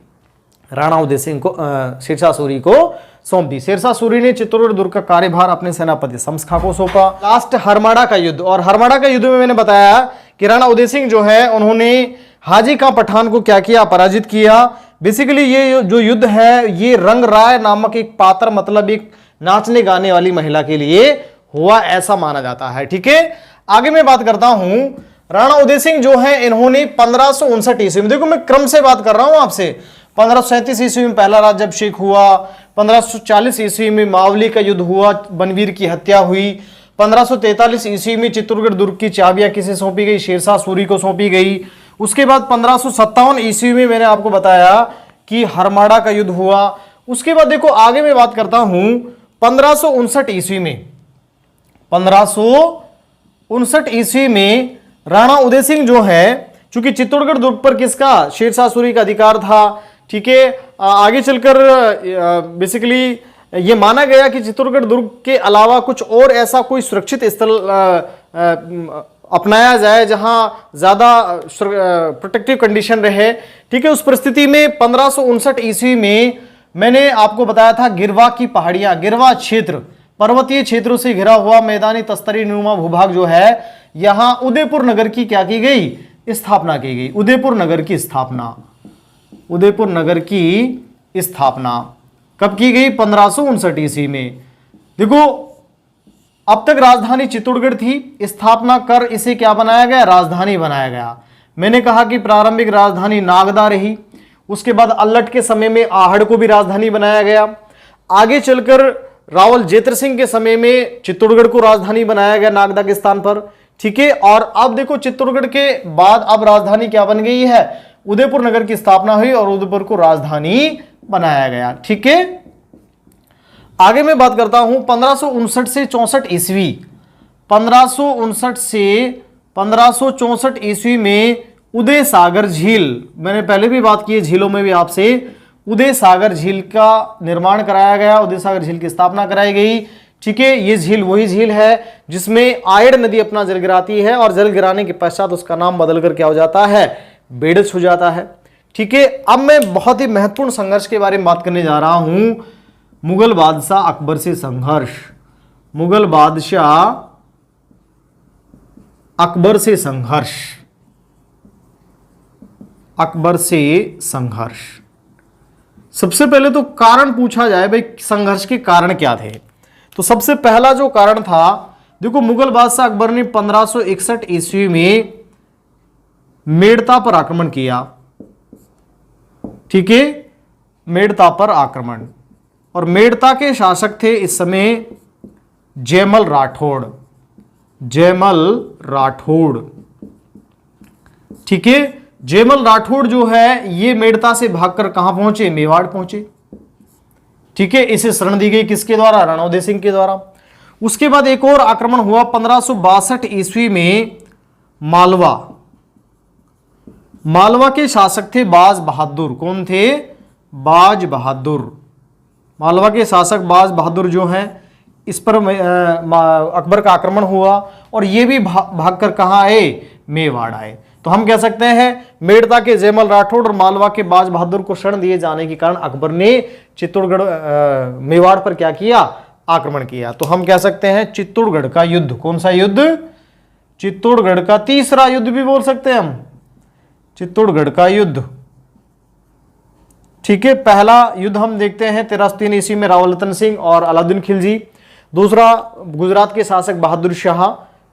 S1: राणा उदय सिंह को, शेरशाह सूरी को सौंप दी। शेरशाह सूरी ने चित्तौड़गढ़ दुर्ग का कार्यभार अपने सेनापति शम्स खां को सौंपा। लास्ट हरमाड़ा का युद्ध, और हरमाड़ा का युद्ध में मैंने बताया कि राणा उदय सिंह जो है उन्होंने हाजी का पठान को क्या किया? पराजित किया। बेसिकली ये जो युद्ध है ये रंग राय नामक एक पात्र, मतलब एक नाचने गाने वाली महिला के लिए हुआ, ऐसा माना जाता है। ठीक है। आगे मैं बात करता हूं, राणा उदय सिंह जो है इन्होंने 1559 ईस्वी में, देखो मैं क्रम से बात कर रहा हूं आपसे, 1537 ईस्वी में पहला राज्याभिषेक हुआ, 1540 ईस्वी में मावली का युद्ध हुआ, बनवीर की हत्या हुई, 1543 ईस्वी में चित्तौड़गढ़ दुर्ग की चाबियां किसे सौंपी गई? शेरशाह सूरी को सौंपी गई। उसके बाद 1557 ईस्वी में मैंने आपको बताया कि हरमाड़ा का युद्ध हुआ। उसके बाद देखो आगे मैं बात करता हूं 1559 ईस्वी में, 1559 ईस्वी में राणा उदय सिंह जो है, चूंकि चित्तौड़गढ़ दुर्ग पर किसका? शेरशाह सूरी का अधिकार था। ठीक है। आगे चलकर बेसिकली ये माना गया कि चित्तौड़गढ़ दुर्ग के अलावा कुछ और ऐसा कोई सुरक्षित स्थल अपनाया जाए जहां ज्यादा प्रोटेक्टिव कंडीशन रहे। ठीक है। उस परिस्थिति में 1559 ईस्वी में मैंने आपको बताया था गिरवा की पहाड़ियां, गिरवा क्षेत्र, पर्वतीय क्षेत्रों से घिरा हुआ मैदानी तस्तरी नुमा भूभाग जो है, यहां उदयपुर नगर की क्या की गई? स्थापना की गई। उदयपुर नगर की स्थापना, उदयपुर नगर की स्थापना कब की गई? 1559 ईस्वी में। देखो अब तक राजधानी चित्तौड़गढ़ थी, स्थापना कर इसे क्या बनाया गया? राजधानी बनाया गया। मैंने कहा कि प्रारंभिक राजधानी नागदा रही, उसके बाद अल्लट के समय में आहड़ को भी राजधानी बनाया गया। आगे चलकर रावल जेत्र सिंह के समय में चित्तौड़गढ़ को राजधानी बनाया गया नागदा के स्थान पर। ठीक है। और अब देखो चित्तौड़गढ़ के बाद अब राजधानी क्या बन गई है? उदयपुर नगर की स्थापना हुई और उदयपुर को राजधानी बनाया गया। ठीक है। आगे मैं बात करता हूं 1559 से 64 ईस्वी, 1559 से 1564 ईस्वी में उदय सागर झील, मैंने पहले भी बात की है झीलों में भी आपसे, उदय सागर झील का निर्माण कराया गया, उदय सागर झील की स्थापना कराई गई। ठीक है। ये झील वही झील है जिसमें आयड़ नदी अपना जल गिराती है और जल गिराने के पश्चात उसका नाम बदलकर क्या हो जाता है? बेड़च हो जाता है। ठीक है। अब मैं बहुत ही महत्वपूर्ण संघर्ष के बारे में बात करने जा रहा हूं, मुगल बादशाह अकबर से संघर्ष। मुगल बादशाह अकबर से संघर्ष, अकबर से संघर्ष। सबसे पहले तो कारण पूछा जाए, भाई संघर्ष के कारण क्या थे? तो सबसे पहला जो कारण था, देखो मुगल बादशाह अकबर ने 1561 ईस्वी में मेड़ता पर आक्रमण किया। ठीक है। मेड़ता पर आक्रमण, और मेड़ता के शासक थे इस समय जयमल राठौड़, जयमल राठौड़। ठीक है। जयमल राठौड़ जो है ये मेड़ता से भागकर कहां पहुंचे? मेवाड़ पहुंचे। ठीक है, इसे शरण दी गई किसके द्वारा? राणा उदय सिंह के द्वारा। उसके बाद एक और आक्रमण हुआ 1562 ईस्वी में मालवा। मालवा के शासक थे बाज बहादुर। कौन थे? बाज बहादुर। मालवा के शासक बाज बहादुर जो हैं, इस पर अकबर का आक्रमण हुआ और ये भी भागकर कहां आए? मेवाड़ आए। तो हम कह सकते हैं मेड़ता के जयमल राठौड़ और मालवा के बाज बहादुर को शरण दिए जाने के कारण अकबर ने चित्तौड़गढ़ मेवाड़ पर क्या किया? आक्रमण किया। तो हम कह सकते हैं चित्तौड़गढ़ का युद्ध। कौन सा युद्ध? चित्तौड़गढ़ का तीसरा युद्ध भी बोल सकते हैं हम, चित्तौड़गढ़ का युद्ध। ठीक है, पहला युद्ध हम देखते हैं 1303 ईस्वी में रावलतन सिंह और अलाउद्दीन खिलजी। दूसरा गुजरात के शासक बहादुर शाह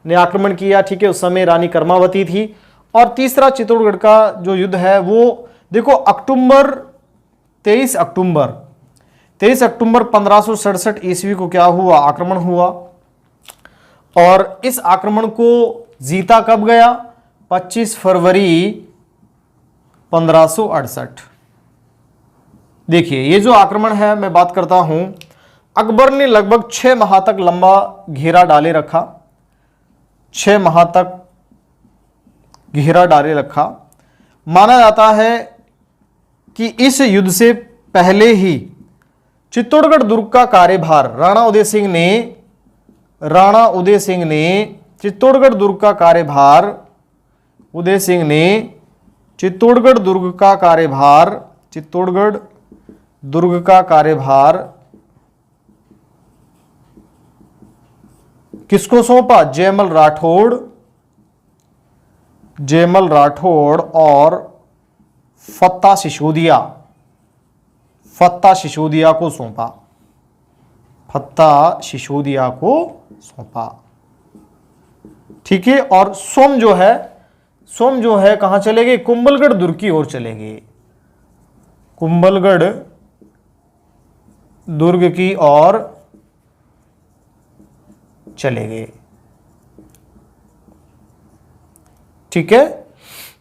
S1: ने आक्रमण किया। ठीक है, उस समय रानी कर्मावती थी। और तीसरा चित्तौड़गढ़ का जो युद्ध है वो देखो 23 अक्टूबर 1567 ईस्वी को क्या हुआ? आक्रमण हुआ। और इस आक्रमण को जीता कब गया? 25 फरवरी 1568। देखिए ये जो आक्रमण है, मैं बात करता हूं, अकबर ने लगभग 6 माह तक लंबा घेरा डाले रखा। 6 माह तक घेरा डाले रखा। माना जाता है कि इस युद्ध से पहले ही चित्तौड़गढ़ दुर्ग का कार्यभार राणा उदय सिंह ने चित्तौड़गढ़ दुर्ग का कार्यभार चित्तौड़गढ़ दुर्ग का कार्यभार किसको सौंपा? जयमल राठौड़ और फत्ता सिसोदिया को सौंपा। ठीक है, और सोम जो है कहां चले गए? कुंभलगढ़ दुर्ग की ओर चले गए। कुंभलगढ़ दुर्ग की ओर चले गए। ठीक है,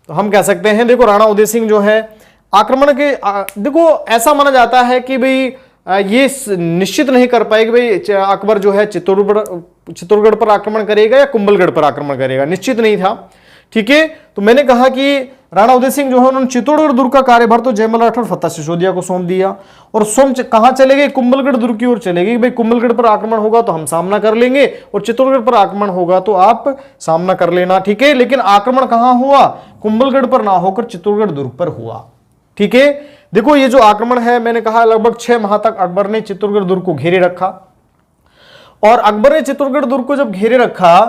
S1: तो हम कह सकते हैं देखो राणा उदय सिंह जो है आक्रमण के देखो ऐसा माना जाता है कि भाई ये निश्चित नहीं कर पाए कि भाई अकबर जो है चित्तौड़गढ़ पर आक्रमण करेगा या कुंभलगढ़ पर आक्रमण करेगा, निश्चित नहीं था। ठीक है, तो मैंने कहा कि राणा उदय सिंह जो है उन्होंने चित्तौड़गढ़ दुर्ग का कार्यभार तो जयमल राठौड़ फत्ता सिसोदिया को सौंप दिया। और सोम कहां चले गए? कुंभलगढ़ दुर्ग की ओर चले गए। भाई कुंभलगढ़ पर आक्रमण होगा तो हम सामना कर लेंगे और चित्तौड़गढ़ पर आक्रमण होगा तो आप सामना कर लेना। ठीक है, लेकिन आक्रमण कहां हुआ? कुंभलगढ़ पर ना होकर चित्तौड़गढ़ दुर्ग पर हुआ। ठीक है, देखो ये जो आक्रमण है, मैंने कहा लगभग 6 माह तक अकबर ने चित्तौड़गढ़ दुर्ग को घेरे रखा। और अकबर ने चित्तौड़गढ़ दुर्ग को जब घेरे रखा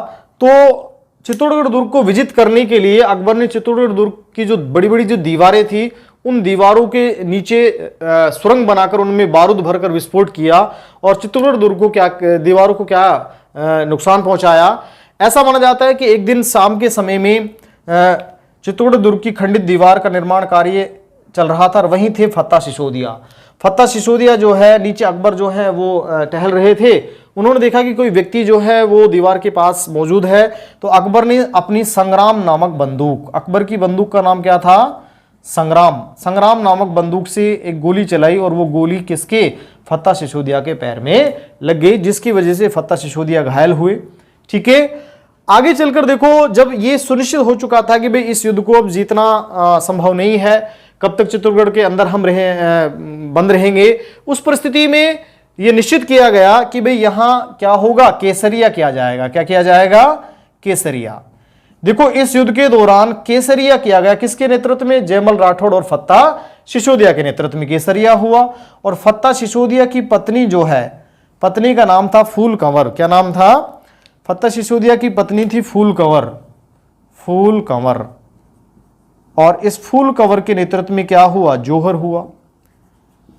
S1: तो चित्तौड़गढ़ दुर्ग को विजित करने के लिए अकबर ने चित्तौड़गढ़ दुर्ग की जो बड़ी बड़ी जो दीवारें थी, उन दीवारों के नीचे सुरंग बनाकर उनमें बारूद भरकर विस्फोट किया और चित्तौड़गढ़ दुर्ग को दीवारों को नुकसान पहुंचाया। ऐसा माना जाता है कि एक दिन शाम के समय में चित्तौड़गढ़ दुर्ग की खंडित दीवार का निर्माण कार्य चल रहा था और वहीं थे फत्ता सिसोदिया जो है, नीचे अकबर जो है वो टहल रहे थे। उन्होंने देखा कि कोई व्यक्ति जो है वो दीवार के पास मौजूद है, तो अकबर ने अपनी संग्राम नामक बंदूक, अकबर की बंदूक का नाम क्या था? संग्राम नामक बंदूक से एक गोली चलाई और वो गोली किसके? फत्ता सिसोदिया के पैर में लग गई, जिसकी वजह से फत्ता सिसोदिया घायल हुए। ठीक है, आगे चलकर देखो जब ये सुनिश्चित हो चुका था कि भाई इस युद्ध को अब जीतना संभव नहीं है, कब तक चित्तौड़गढ़ के अंदर हम बंद रहेंगे, उस परिस्थिति में यह निश्चित किया गया कि भाई यहां क्या होगा? केसरिया किया जाएगा। क्या किया जाएगा? केसरिया। देखो इस युद्ध के दौरान केसरिया किया गया किसके नेतृत्व में? जयमल राठौड़ और फत्ता सिसोदिया के नेतृत्व में केसरिया हुआ। और फत्ता सिसोदिया की पत्नी जो है, पत्नी का नाम था फूल कंवर। क्या नाम था? फत्ता सिसोदिया की पत्नी थी फूल कंवर। और इस फूल कंवर के नेतृत्व में क्या हुआ? जौहर हुआ।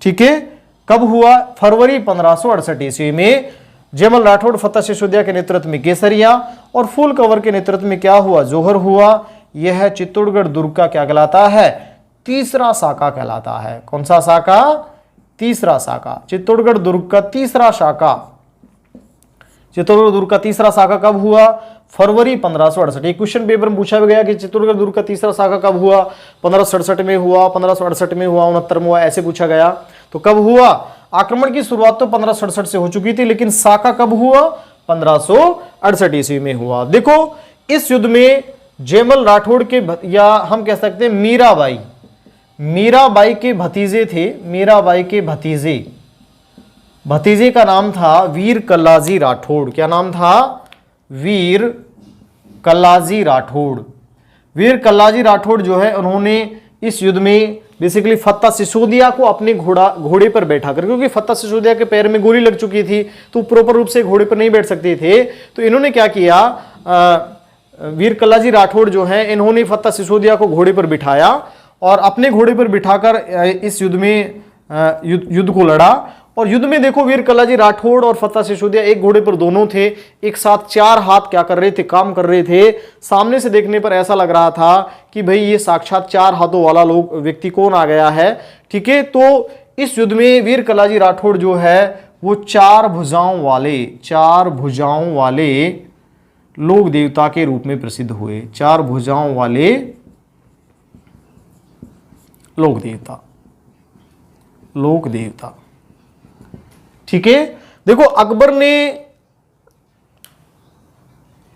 S1: ठीक है, कब हुआ? फरवरी 1568 ईस्वी में जयमल राठौड़ फत्ता सिसोदिया के नेतृत्व में केसरिया और फूल कंवर के नेतृत्व में क्या हुआ? जौहर हुआ। यह चित्तौड़गढ़ दुर्ग का क्या कहलाता है? तीसरा साका कहलाता है। कौन सा साका? तीसरा साका। चित्तौड़गढ़ दुर्ग का तीसरा साका। चित्तौड़गढ़ दुर्ग का तीसरा साका कब हुआ? फरवरी 1568। एक क्वेश्चन पेपर में पूछा गया कि चित्तौड़गढ़ दुर्ग का तीसरा साका कब हुआ? 1567 में हुआ, 1568 में हुआ, 69 में हुआ, ऐसे पूछा गया। तो कब हुआ? आक्रमण की शुरुआत तो 1567 से हो चुकी थी, लेकिन साका कब हुआ? 1568 ईस्वी में हुआ। देखो इस युद्ध में जयमल राठौड़ के या हम कह सकते हैं मीराबाई के भतीजे थे। मीराबाई के भतीजे का नाम था वीर कल्लाजी राठौड़। क्या नाम था? वीर कल्लाजी राठौड़। वीर कल्लाजी राठौड़ जो है उन्होंने इस युद्ध में बेसिकली फत्ता सिसोदिया को अपने घोड़े पर बैठा कर, क्योंकि फत्ता सिसोदिया के पैर में गोली लग चुकी थी तो प्रॉपर रूप से घोड़े पर नहीं बैठ सकते थे, तो इन्होंने क्या किया, वीर कल्लाजी राठौड़ जो है इन्होंने फत्ता सिसोदिया को घोड़े पर बिठाया और अपने घोड़े पर बिठाकर इस युद्ध में युद्ध को लड़ा। और युद्ध में देखो वीर कल्लाजी राठौड़ और फत्ता सिसोदिया एक घोड़े पर दोनों थे, एक साथ 4 हाथ क्या कर रहे थे? काम कर रहे थे। सामने से देखने पर ऐसा लग रहा था कि भाई ये साक्षात 4 हाथों वाला व्यक्ति कौन आ गया है। ठीक है, तो इस युद्ध में वीर कल्लाजी राठौड़ जो है वो 4 भुजाओं वाले लोक देवता के रूप में प्रसिद्ध हुए। 4 भुजाओं वाले लोक देवता। ठीक है, देखो अकबर ने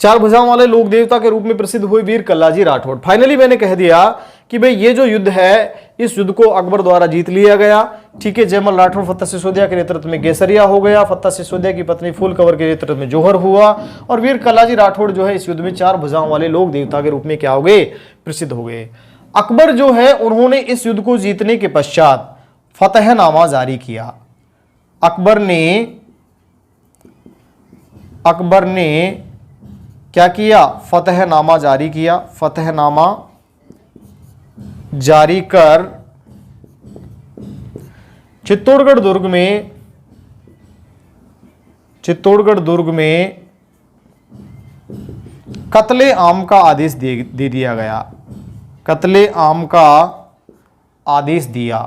S1: 4 भुजाओं वाले लोक देवता के रूप में प्रसिद्ध हुए वीर कल्लाजी राठौड़। फाइनली मैंने कह दिया कि भाई ये जो युद्ध है इस युद्ध को अकबर द्वारा जीत लिया गया। ठीक है, जयमल राठौड़ फत्ता सिसोदिया के नेतृत्व में गेसरिया हो गया, फत्ता सिसोदिया की पत्नी फूल कंवर के नेतृत्व में जौहर हुआ और वीर कल्लाजी राठौड़ जो है इस युद्ध में 4 भुजाओं वाले लोक देवता के रूप में क्या हो गए? प्रसिद्ध हो गए। अकबर जो है उन्होंने इस युद्ध को जीतने के पश्चात फतहनामा जारी किया। अकबर ने क्या किया? फतहनामा जारी किया। फतहनामा जारी कर चित्तौड़गढ़ दुर्ग में कत्ले आम का आदेश दे दिया गया। कत्ले आम का आदेश दिया,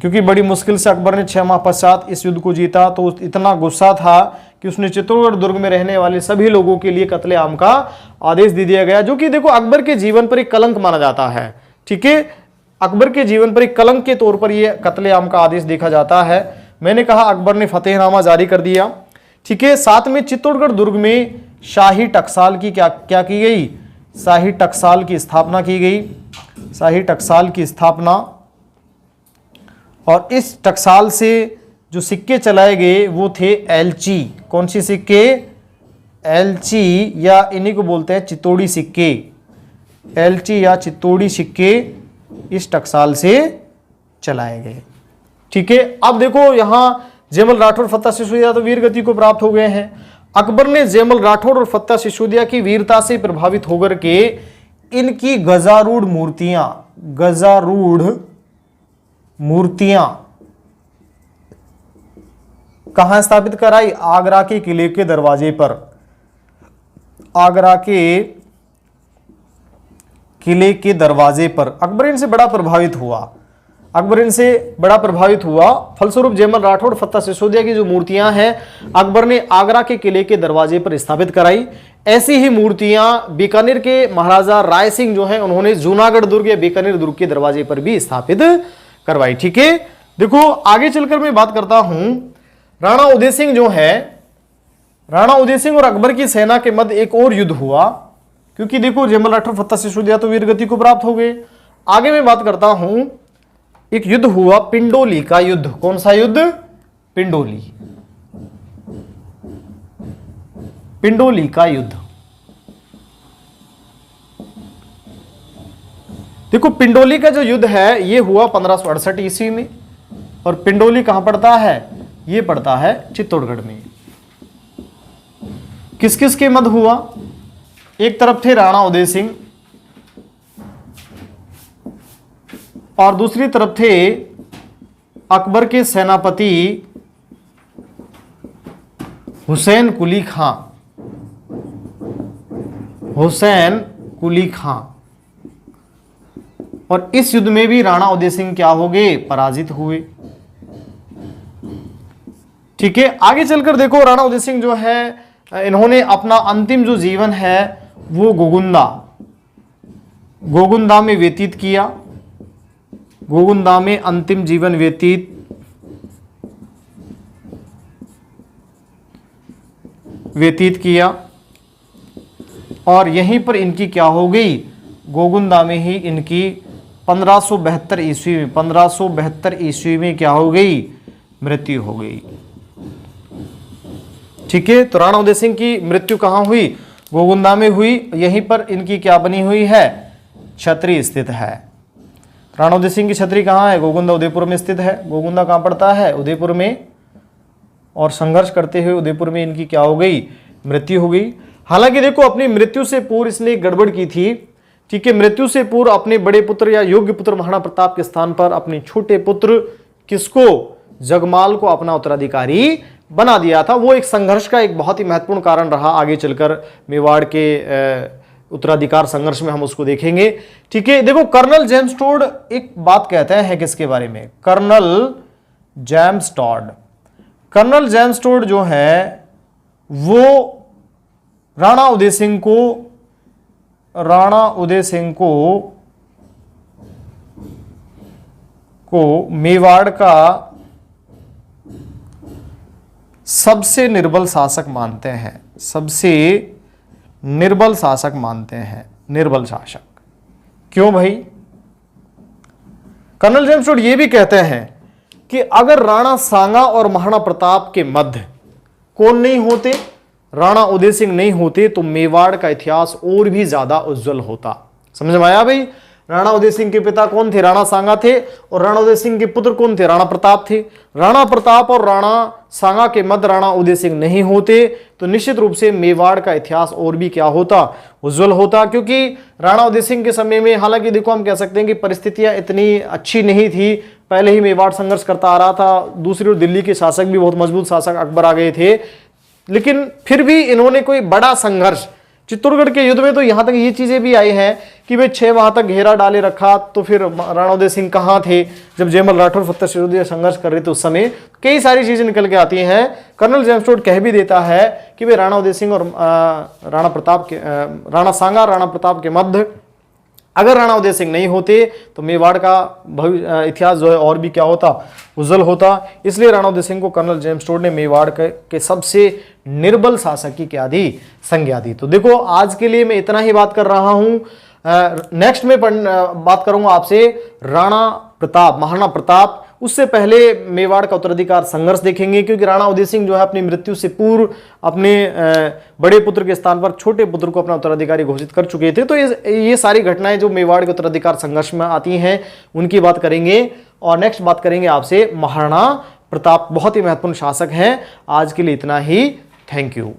S1: क्योंकि बड़ी मुश्किल से अकबर ने 6 माह पश्चात इस युद्ध को जीता, तो इतना गुस्सा था कि उसने चित्तौड़गढ़ दुर्ग में रहने वाले सभी लोगों के लिए कत्ले आम का आदेश दे दिया गया, जो कि देखो अकबर के जीवन पर एक कलंक माना जाता है। ठीक है, अकबर के जीवन पर एक कलंक के तौर पर यह कत्ले आम का आदेश देखा जाता है। मैंने कहा अकबर ने फतेहनामा जारी कर दिया। ठीक है, साथ में चित्तौड़गढ़ दुर्ग में शाही टकसाल की क्या की गई? शाही टकसाल की स्थापना की गई। शाही टकसाल की स्थापना, और इस टकसाल से जो सिक्के चलाए गए वो थे एलची। कौन सी सिक्के? एलची, या इन्हीं को बोलते हैं चित्तौड़ी सिक्के। एलची या चित्तौड़ी सिक्के इस टकसाल से चलाए गए। ठीक है, अब देखो यहां जयमल राठौड़ फत्ता सिसोदिया तो वीर गति को प्राप्त हो गए हैं। अकबर ने जयमल राठौड़ और फत्ता सिसोदिया की वीरता से प्रभावित होकर के इनकी गजारूढ़ मूर्तियां कहां स्थापित कराई? आगरा के किले के दरवाजे पर। आगरा के किले के दरवाजे पर अकबर इनसे बड़ा प्रभावित हुआ। फलस्वरूप जयमल राठौड़ फत्ता सिसोदिया की जो मूर्तियां हैं अकबर ने आगरा के किले के दरवाजे पर स्थापित कराई। ऐसी ही मूर्तियां बीकानेर के महाराजा राय सिंह जो हैं उन्होंने जूनागढ़ दुर्ग या बीकानेर दुर्ग के दरवाजे पर भी स्थापित करवाई। ठीक है, देखो आगे चलकर मैं बात करता हूं राणा उदय सिंह जो है, राणा उदय सिंह और अकबर की सेना के मध्य एक और युद्ध हुआ, क्योंकि देखो जयमल राठौड़ फत्ता सिसोदिया तो वीर गति को प्राप्त हो गए। आगे मैं बात करता हूं, एक युद्ध हुआ पिंडोली का युद्ध। कौन सा युद्ध? पिंडोली का युद्ध। देखो पिंडोली का जो युद्ध है ये हुआ 1568 ईस्वी में, और पिंडोली कहां पड़ता है? ये पड़ता है चित्तौड़गढ़ में। किस किस के मध्य हुआ? एक तरफ थे राणा उदय सिंह और दूसरी तरफ थे अकबर के सेनापति हुसैन कुली खां। और इस युद्ध में भी राणा उदय सिंह क्या हो गए? पराजित हुए। ठीक है, आगे चलकर देखो राणा उदय सिंह जो है इन्होंने अपना अंतिम जो जीवन है वो गोगुंदा में व्यतीत किया। गोगुंदा में अंतिम जीवन व्यतीत व्यतीत किया और यहीं पर इनकी क्या हो गई, गोगुंदा में ही इनकी 1572 ईस्वी में 1572 ईस्वी में क्या हो गई, मृत्यु हो गई। ठीक है, तो राणा उदय सिंह की मृत्यु कहां हुई, गोगुंदा में हुई। यहीं पर इनकी क्या बनी हुई है, छतरी स्थित है। राणा उदय सिंह की छतरी कहां है, गोगुंदा उदयपुर में स्थित है। गोगुंदा कहां पड़ता है, उदयपुर में, और संघर्ष करते हुए उदयपुर में इनकी क्या हो गई, मृत्यु हो गई। हालांकि देखो अपनी मृत्यु से पूर्व इसने एक गड़बड़ की थी। ठीक है, मृत्यु से पूर्व अपने बड़े पुत्र या योग्य पुत्र महाराणा प्रताप के स्थान पर अपने छोटे पुत्र किसको, जगमाल को अपना उत्तराधिकारी बना दिया था। वो एक संघर्ष का एक बहुत ही महत्वपूर्ण कारण रहा, आगे चलकर मेवाड़ के उत्तराधिकार संघर्ष में हम उसको देखेंगे। ठीक है, देखो कर्नल जेम्स टोड एक बात कहते हैं किसके बारे में, colonel James Tod. Colonel James Tod जो है वो राणा उदय सिंह को मेवाड़ का सबसे निर्बल शासक मानते हैं, सबसे निर्बल शासक मानते हैं, निर्बल शासक। क्यों भाई, कर्नल जेम्स टोड ये भी कहते हैं कि अगर राणा सांगा और महाराणा प्रताप के मध्य कौन नहीं होते, राणा उदय सिंह नहीं होते, तो मेवाड़ का इतिहास और भी ज्यादा उज्जवल होता। समझ में आया भाई, राणा उदय सिंह के पिता कौन थे, राणा सांगा थे, और राणा उदय सिंह के पुत्र कौन थे, राणा प्रताप थे। राणा प्रताप और राणा सांगा के मध्य राणा उदय सिंह नहीं होते तो निश्चित रूप से मेवाड़ का इतिहास और भी क्या होता, उज्जवल होता। क्योंकि राणा उदय सिंह के समय में, हालांकि देखो हम कह सकते हैं कि परिस्थितियां इतनी अच्छी नहीं थी, पहले ही मेवाड़ संघर्ष करता आ रहा था, दूसरी ओर दिल्ली के शासक भी बहुत मजबूत शासक अकबर आ गए थे, लेकिन फिर भी इन्होंने कोई बड़ा संघर्ष, चित्तौड़गढ़ के युद्ध में तो यहां तक ये चीजें भी आई हैं कि वे 6 माह तक घेरा डाले रखा, तो फिर राणा उदय सिंह कहां थे जब जयमल राठौर फतेह सिरोदिया संघर्ष कर रहे थे, उस समय कई सारी चीजें निकल के आती हैं। कर्नल जेम्स टोड कह भी देता है कि वे राणा उदय सिंह और राणा सांगा राणा प्रताप के मध्य अगर राणा उदय सिंह नहीं होते तो मेवाड़ का इतिहास जो है और भी क्या होता, उज्जवल होता। इसलिए राणा उदय सिंह को कर्नल जेम्स टोड ने मेवाड़ के सबसे निर्बल शासक की क्या दी, संज्ञा दी। तो देखो आज के लिए मैं इतना ही बात कर रहा हूं। नेक्स्ट में बात करूंगा आपसे राणा प्रताप, महाराणा प्रताप। उससे पहले मेवाड़ का उत्तराधिकार संघर्ष देखेंगे, क्योंकि राणा उदय सिंह जो है अपनी मृत्यु से पूर्व अपने बड़े पुत्र के स्थान पर छोटे पुत्र को अपना उत्तराधिकारी घोषित कर चुके थे। तो ये सारी घटनाएं जो मेवाड़ के उत्तराधिकार संघर्ष में आती हैं उनकी बात करेंगे। और नेक्स्ट बात करेंगे आपसे महाराणा प्रताप, बहुत ही महत्वपूर्ण शासक हैं। आज के लिए इतना ही, थैंक यू।